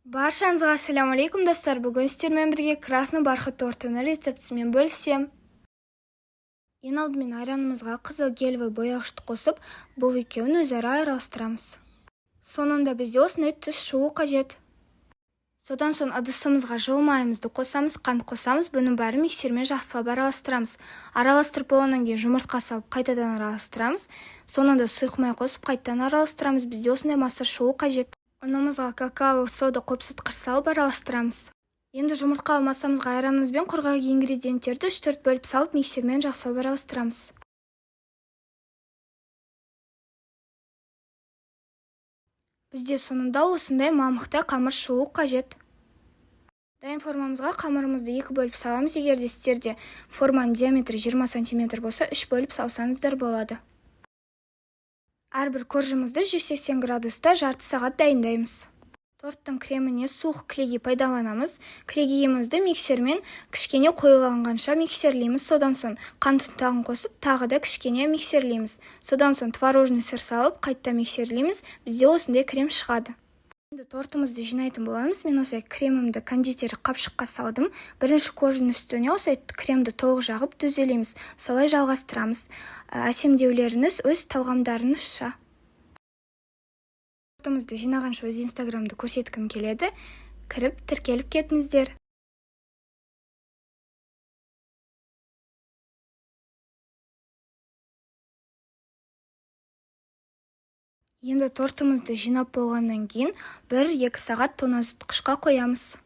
Баршаңызға ассаляму алейкум достар. Бүгін сіздермен бірге красный бархат тортының рецептісімен бөлісем. Ең алдымен айранымызға қызыл гелевый бояғышты қосып, бұл екеуін өзара араластырамыз. Соңында бізде осындай түс шығу қажет. Содан соң ыдысымызға жыл майымызды қосамыз, қант қосамыз, бұның бәрін миксермен жақсылап араластырамыз. Араластырып болғаннан кейін жұмыртқа салып қайтадан араластырамыз. Соңында сұйық май қосып қайтадан араластырамыз. Бізде осындай масса шығу қажет. Ұнымызға какао, сода, қопсытқыш салып араластырамыз. Енді жұмыртқалы массамызға айранымызбен құрғақ ингредиенттерді 3-4 бөліп салып миксермен жақсылап араластырамыз. Бізде соңында осындай мамықтай қамыр шығу қажет. Дайын формамызға қамырымызды 2 бөліп саламыз. Егер де сіздерде форманың диаметрі 20 см болса, 3 бөліп салсаңыздар болады. Әрбір коржымызды 180 градуста жарты сағат дайындаймыз. Торттың креміне суық клейги пайдаланамыз. Клейгиімізді миксермен кішкене қойылғанғанша миксерлейміз. Содан соң қант ұнтағын қосып, тағы да кішкене миксерлейміз. Содан соң творожный сыр салып, қайта миксерлейміз. Бізде осындай крем шығады. Енді тортымызды жинайтын боламыз. Мен осылай кремімді кондитер қапшыққа салдым. Бірінші коржының үстіне осылай кремді толық жағып түзелейміз. Солай жалғастырамыз. Әсемдеулеріңіз өз талғамдарыңызша. Тортымызды жинағанша өз инстаграмды көрсеткім келеді. Кіріп, тіркеліп кетіңіздер. Енді тортымызды жинап болғаннан кейін 1-2 сағат тоңазытқышқа қоямыз.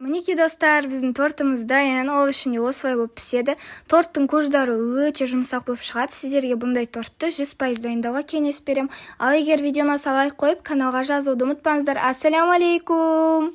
Мінекей достар, біздің тортымыз дайын, ол ішінде осылай болып піседі. Торттың көждары өте жұмсақ болып шығады. Сіздерге бұндай тортты 100% дайындауға кеңес берем. Ал егер видеоны лайк қойып, каналға жазылуды ұмытпаңыздар. Ассаляму алейкум.